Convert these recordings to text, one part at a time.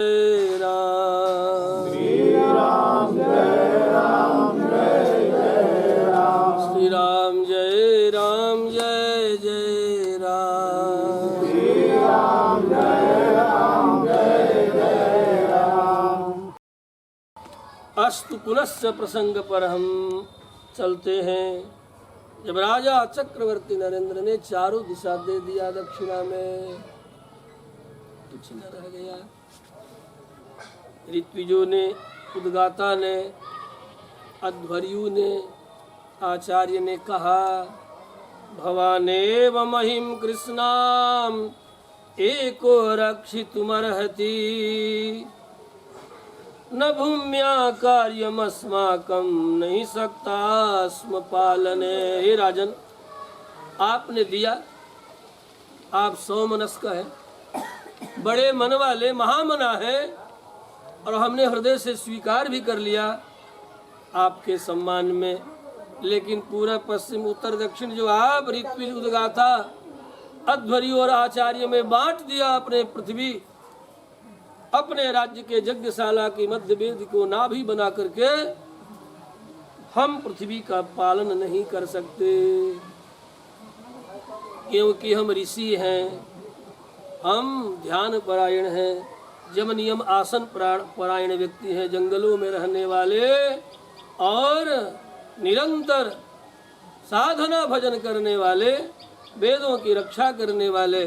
जय राम श्री राम जय राम जय जय राम। श्री राम जय राम जय जय राम। श्री राम जय राम जय जय राम। अस्तु पुनश्च प्रसंग पर हम चलते हैं। जब राजा चक्रवर्ती नरेंद्र ने चारों दिशा दे दिया, दक्षिणा में कुछ न रह गया। ऋत्विजों ने, उद्गाता ने, अध्वर्यु ने, आचार्य ने कहा, भवानेव महिम कृष्णाम एको रक्षितुमर्हति न भूम्या कार्यमस्माकं नहीं सकता स्म पालने। हे राजन, आपने दिया, आप सौमनस्क है, बड़े मन वाले, महामना है, और हमने हृदय से स्वीकार भी कर लिया आपके सम्मान में। लेकिन पूरा पश्चिम उत्तर दक्षिण जो आप ऋत्विज, उद्गाता, अध्वर्यु और आचार्य में बांट दिया अपने पृथ्वी, अपने राज्य के यज्ञशाला की मध्य वेद को नाभि बना करके हम पृथ्वी का पालन नहीं कर सकते, क्योंकि हम ऋषि हैं, हम ध्यान परायण हैं, जम नियम आसन परायण व्यक्ति हैं, जंगलों में रहने वाले और निरंतर साधना भजन करने वाले, वेदों की रक्षा करने वाले।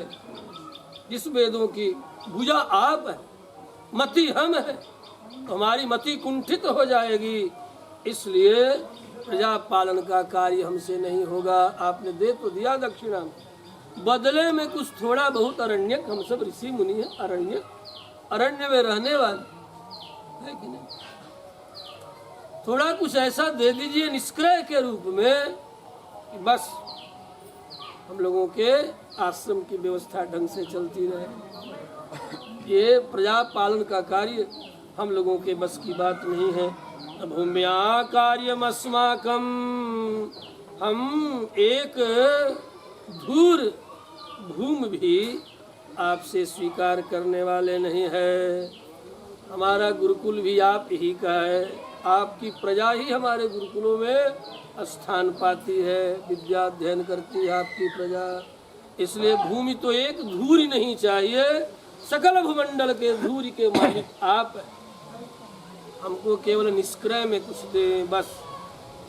जिस वेदों की भुजा आप है, मति हम है, तो हमारी मति कुंठित हो जाएगी। इसलिए प्रजा पालन का कार्य हमसे नहीं होगा। आपने दे तो दिया दक्षिणा में, बदले में कुछ थोड़ा बहुत अरण्यक, हम सब ऋषि मुनि हैं, अरण्य में रहने वाले है कि नहीं, थोड़ा कुछ ऐसा दे दीजिए निष्क्रय के रूप में कि बस हम लोगों के आश्रम की व्यवस्था ढंग से चलती रहे। ये प्रजा पालन का कार्य हम लोगों के बस की बात नहीं है। भूम्या कार्यमस्माकं, हम एक धूर भूमि भी आपसे स्वीकार करने वाले नहीं है। हमारा गुरुकुल भी आप ही का है, आपकी प्रजा ही हमारे गुरुकुलों में स्थान पाती है, विद्या अध्ययन करती है आपकी प्रजा। इसलिए भूमि तो एक धूर ही नहीं चाहिए, सकल भूमंडल के धूर के मालिक आप हैं। हमको केवल निष्क्रय में कुछ दें बस,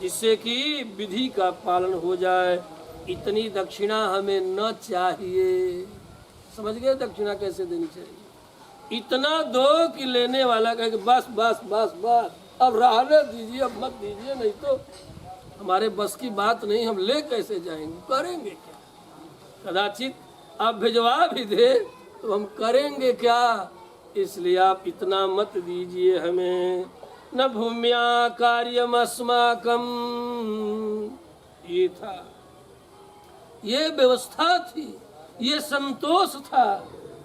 जिससे कि विधि का पालन हो जाए। इतनी दक्षिणा हमें न चाहिए। समझ गए दक्षिणा कैसे देनी चाहिए? इतना दो कि लेने वाला कहे कि बस बस बस बस, अब रहने दीजिए, अब मत दीजिए, नहीं तो हमारे बस की बात नहीं, हम ले कैसे जाएंगे, करेंगे क्या? कदाचित आप भिजवा भी दे तो हम करेंगे क्या? इसलिए आप इतना मत दीजिए हमें। न भूम्या कार्यमस्माकं, ये था, ये व्यवस्था थी, ये संतोष था।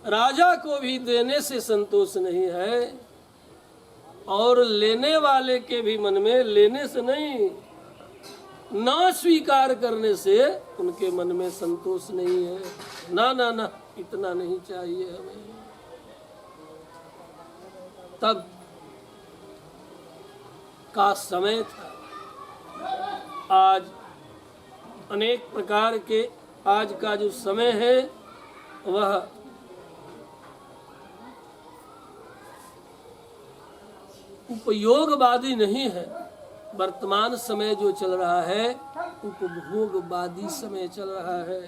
राजा को भी देने से संतोष नहीं है, और लेने वाले के भी मन में लेने से नहीं, ना स्वीकार करने से उनके मन में संतोष नहीं है। ना ना ना, इतना नहीं चाहिए हमें। तब का समय था। आज अनेक प्रकार के, आज का जो समय है वह उपयोगवादी नहीं है। वर्तमान समय जो चल रहा है उपभोगवादी समय चल रहा है।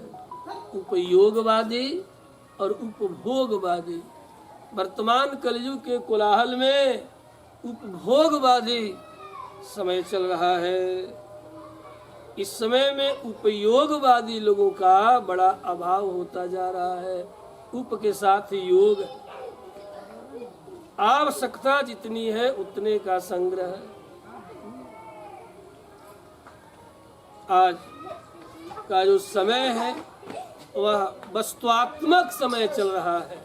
उपयोगवादी और उपभोगवादी। वर्तमान कलयुग के कोलाहल में उपभोगवादी समय चल रहा है। इस समय में उपयोगवादी लोगों का बड़ा अभाव होता जा रहा है। उप के साथ योग, आवश्यकता जितनी है उतने का संग्रह। आज का जो समय है वह वस्तुआत्मक समय चल रहा है,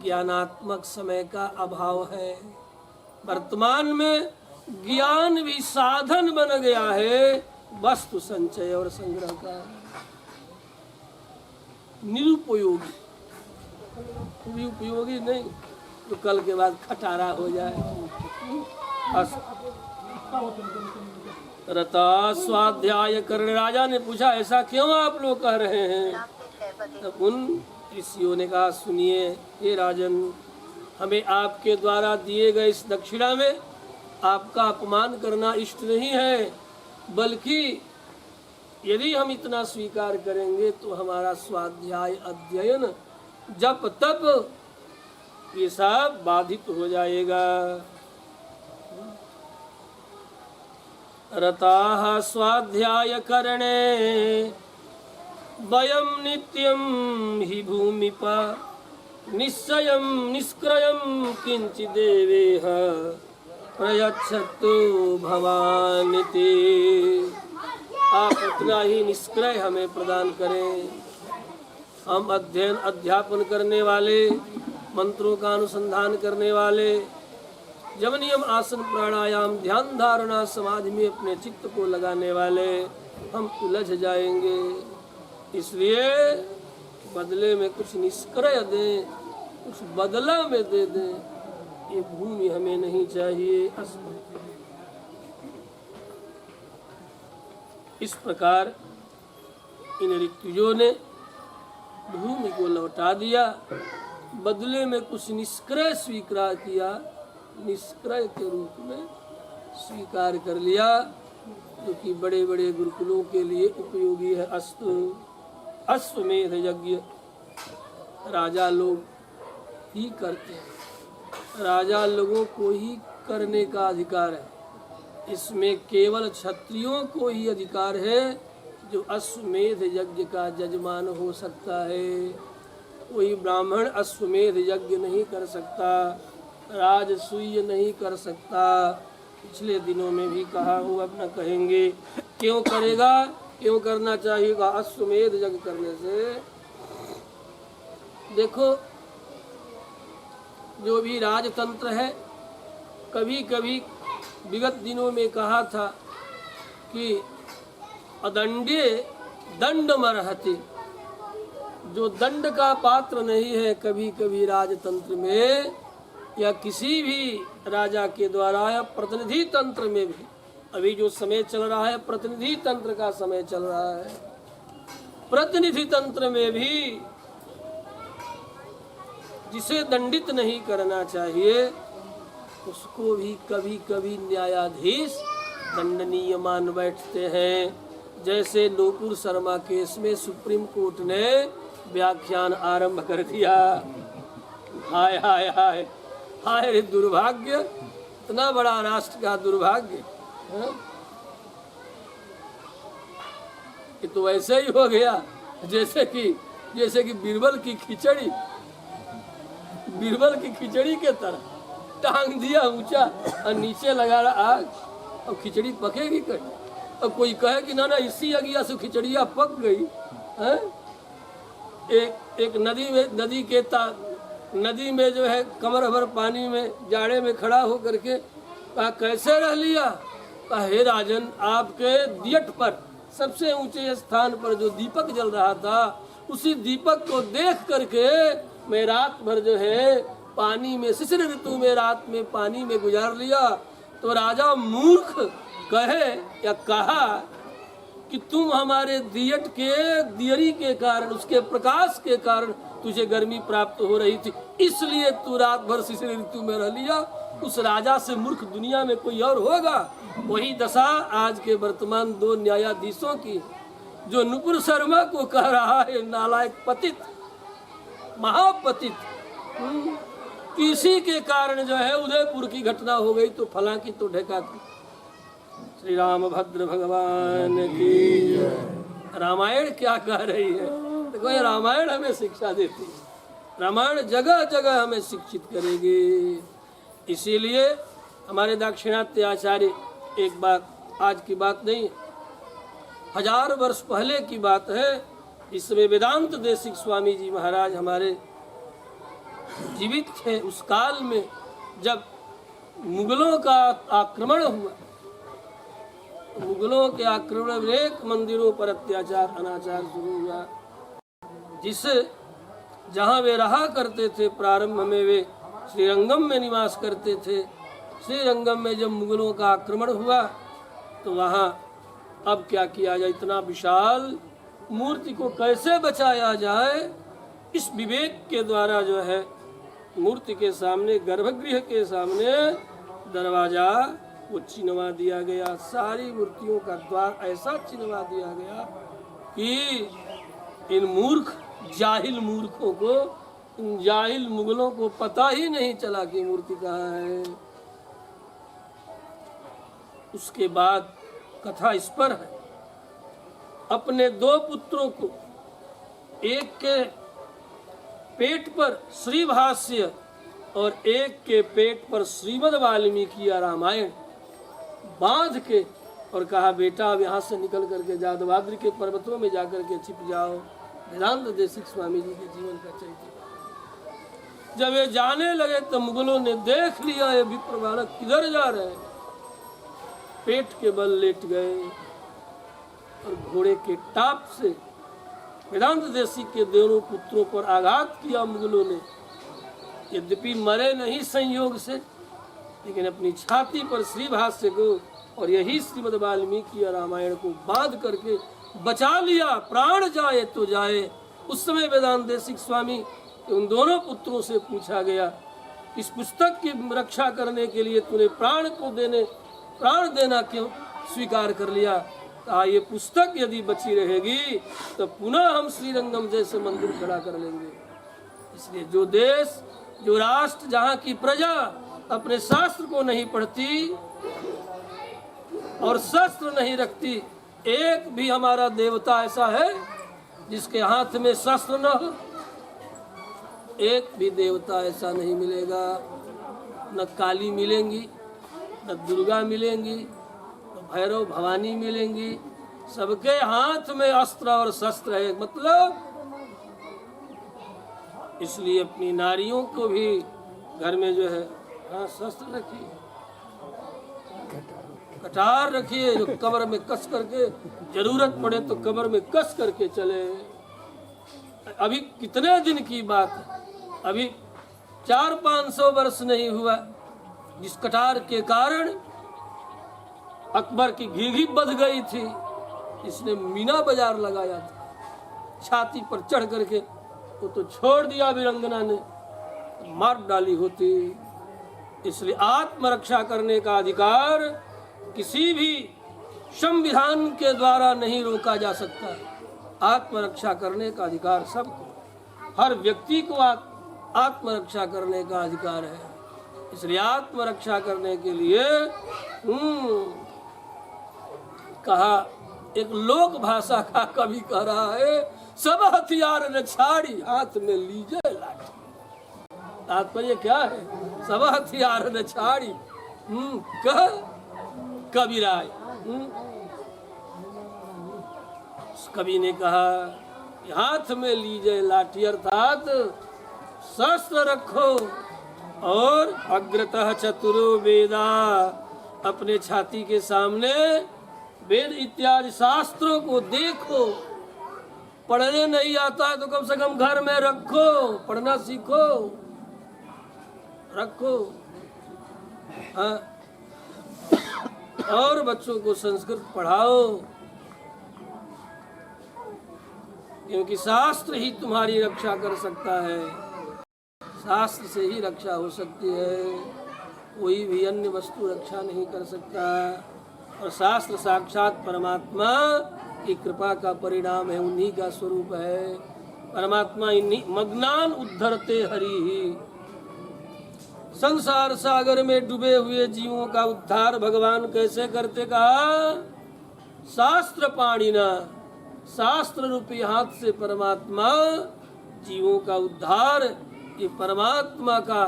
ज्ञानात्मक समय का अभाव है। वर्तमान में ज्ञान भी साधन बन गया है वस्तु संचय और संग्रह का, निरुपयोगी, उपयोगी नहीं। तो कल के बाद खटारा हो जाए। रता स्वाध्याय करण, राजा ने पूछा ऐसा क्यों आप लोग कह रहे हैं? तब उन ऋषियों ने कहा सुनिए हे राजन, हमें आपके द्वारा दिए गए इस दक्षिणा में आपका अपमान करना इष्ट नहीं है, बल्कि यदि हम इतना स्वीकार करेंगे तो हमारा स्वाध्याय अध्ययन जप तप ये सब बाधित हो जाएगा। रताः स्वाध्याय करणे वयं नित्यं हि भूमिप निश्चयं निष्क्रयं किंचिदेवेह प्रयच्छतु भवानिति। आप उतना ही निष्क्रय हमें प्रदान करें। हम अध्ययन अध्यापन करने वाले, मंत्रों का अनुसंधान करने वाले, जब नियम आसन प्राणायाम ध्यान धारणा समाधि में अपने चित्त को लगाने वाले हम उलझ जाएंगे। इसलिए बदले में कुछ निष्क्रय दें, कुछ बदला में दे दें। ये भूमि हमें नहीं चाहिए। इस प्रकार इन ऋतुजों ने भूमि को लौटा दिया, बदले में कुछ निष्क्रय स्वीकार किया, निष्क्रय के रूप में स्वीकार कर लिया, जो कि बड़े बड़े गुरुकुलों के लिए उपयोगी है। अश्वमेध यज्ञ राजा लोग ही करते हैं, राजा लोगों को ही करने का अधिकार है। इसमें केवल क्षत्रियों को ही अधिकार है जो अश्वमेध यज्ञ का जजमान हो सकता है। कोई ब्राह्मण अश्वमेध यज्ञ नहीं कर सकता, राजसूय नहीं कर सकता। पिछले दिनों में भी कहा हूँ, अब न कहेंगे। क्यों करेगा, क्यों करना चाहिएगा? अश्वमेध यज्ञ करने से देखो, जो भी राजतंत्र है, कभी कभी विगत दिनों में कहा था कि अदंडे दंड मरहते, जो दंड का पात्र नहीं है, कभी कभी राजतंत्र में या किसी भी राजा के द्वारा या प्रतिनिधि तंत्र में भी, अभी जो समय चल रहा है प्रतिनिधि तंत्र का समय चल रहा है, प्रतिनिधि तंत्र में भी जिसे दंडित नहीं करना चाहिए उसको भी कभी कभी न्यायाधीश दंडनीय मान बैठते हैं। जैसे नूपुर शर्मा केस में सुप्रीम कोर्ट ने व्याख्यान आरंभ कर दिया। हाय हाय हाय हाय रे दुर्भाग्य, इतना बड़ा राष्ट्र का दुर्भाग्य। ये तो ऐसे ही हो गया जैसे कि बीरबल की खिचड़ी, बीरबल की खिचड़ी के तरह टांग दिया ऊंचा और नीचे लगा रहा आग, और खिचड़ी पकेगी कहीं? और कोई कहे कि ना ना इसी अगिया से खिचड़िया पक गई है। एक नदी में जो है कमर भर पानी में जाड़े में खड़ा हो करके कहा कैसे रह लिया? कहा हे राजन, आपके दियट पर सबसे ऊंचे स्थान पर जो दीपक जल रहा था, उसी दीपक को देख करके मैं रात भर जो है पानी में, शिशिर ऋतु में रात में पानी में गुजार लिया। तो राजा मूर्ख कहे या कहा कि तुम हमारे दियट के दियरी के कारण, उसके प्रकाश के कारण तुझे गर्मी प्राप्त हो रही थी, इसलिए तू रात भर शिशिर ऋतु में रह लिया। उस राजा से मूर्ख दुनिया में कोई और होगा? वही दशा आज के वर्तमान दो न्यायाधीशों की, जो नुपुर शर्मा को कह रहा है नालायक पतित, महापतित। किसी के कारण जो है उदयपुर की घटना हो गई तो फला की तो ढेका की। श्री रामभद्र भगवान की। रामायण क्या कह रही है? देखो, ये रामायण हमें शिक्षा देती है। रामायण जगह जगह हमें शिक्षित करेगी। इसीलिए हमारे दाक्षिणात्य आचार्य, एक बात आज की बात नहीं, 1000 वर्ष पहले की बात है, इस समय वेदांत देशिक स्वामी जी महाराज हमारे जीवित थे। उस काल में जब मुगलों का आक्रमण हुआ, मुगलों के आक्रमण में अनेक मंदिरों पर अत्याचार अनाचार शुरू हुआ, जिससे जहाँ वे रहा करते थे प्रारंभ में वे श्रीरंगम में निवास करते थे। श्रीरंगम में जब मुगलों का आक्रमण हुआ तो वहाँ अब क्या किया जाए, इतना विशाल मूर्ति को कैसे बचाया जाए, इस विवेक के द्वारा जो है मूर्ति के सामने, गर्भगृह के सामने दरवाजा वो चिनवा दिया गया। सारी मूर्तियों का द्वार ऐसा चिनवा दिया गया कि इन मूर्ख जाहिल मूर्खों को, इन जाहिल मुगलों को पता ही नहीं चला कि मूर्ति कहाँ है। उसके बाद कथा इस पर है, अपने 2 पुत्रों को, एक के पेट पर श्री भाष्य और एक के पेट पर श्रीमद् वाल्मीकि रामायण बांध के और कहा बेटा अब यहाँ से निकल करके जादवाद्री के पर्वतों में जाकर के छिप जाओ। वेदांत देशिक स्वामी जी के जीवन का चरित्र। जब ये जाने लगे तो मुगलों ने देख लिया ये विप्र बालक किधर जा रहे हैं, पेट के बल लेट गए और घोड़े के टाप से वेदांत देशी के दोनों पुत्रों पर आघात किया मुगलों ने। यद्यपि मरे नहीं संयोग से, लेकिन अपनी छाती पर श्री भाष्य को और यही श्रीमद् वाल्मीकि रामायण को बांध करके बचा लिया। प्राण जाए तो जाए। उस समय वेदांत देशिक स्वामी उन दोनों पुत्रों से पूछा गया, इस पुस्तक की रक्षा करने के लिए तूने प्राण देना क्यों स्वीकार कर लिया? कहा ये पुस्तक यदि बची रहेगी तो पुनः हम श्रीरंगम जैसे मंदिर खड़ा कर लेंगे। इसलिए जो देश, जो राष्ट्र, जहाँ की प्रजा अपने शास्त्र को नहीं पढ़ती और शस्त्र नहीं रखती, एक भी हमारा देवता ऐसा है जिसके हाथ में शस्त्र न हो? एक भी देवता ऐसा नहीं मिलेगा। न काली मिलेंगी, न दुर्गा मिलेंगी, न भैरव भवानी मिलेंगी। सबके हाथ में अस्त्र और शस्त्र है। मतलब इसलिए अपनी नारियों को भी घर में जो है शस्त्र रखिए, कटार रखिए, जो कमर में कस करके, जरूरत पड़े तो कमर में कस करके चले। अभी कितने दिन की बात है, अभी 400-500 वर्ष नहीं हुआ जिस कटार के कारण अकबर की घीघी बध गई थी। इसने मीना बाजार लगाया था, छाती पर चढ़ करके वो तो छोड़ दिया वीरंगना ने, मार डाली होती। इसलिए आत्मरक्षा करने का अधिकार किसी भी संविधान के द्वारा नहीं रोका जा सकता। आत्मरक्षा करने का अधिकार सबको, हर व्यक्ति को आत्मरक्षा करने का अधिकार है। इसलिए आत्मरक्षा करने के लिए कहा, एक लोक भाषा का कवि कह रहा है, सब हथियार न छाड़ी हाथ में लीजिए लाठी। तात्पर्य क्या है? सब हथियार न छाड़ी कह कविराय। कवि ने कहा हाथ में लीजिए लाठी, अर्थात शस्त्र रखो और अग्रतः चतुरो वेदा, अपने छाती के सामने वेद इत्यादि शास्त्रों को देखो। पढ़ने नहीं आता है तो कम से कम घर में रखो, पढ़ना सीखो, रखो। हाँ, और बच्चों को संस्कृत पढ़ाओ, क्योंकि शास्त्र ही तुम्हारी रक्षा कर सकता है। शास्त्र से ही रक्षा हो सकती है, कोई भी अन्य वस्तु रक्षा नहीं कर सकता। और शास्त्र साक्षात परमात्मा की कृपा का परिणाम है, उन्हीं का स्वरूप है। परमात्मा इन्हीं मग्नान उद्धरते हरि ही। संसार सागर में डूबे हुए जीवों का उद्धार भगवान कैसे करते? कहा शास्त्र पाणिना, शास्त्र रूपी हाथ से परमात्मा जीवों का उद्धार, ये परमात्मा का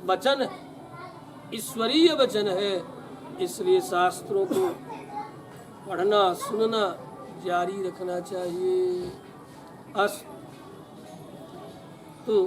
वचन है, ईश्वरीय वचन है। इसलिए शास्त्रों को पढ़ना सुनना जारी रखना चाहिए। तो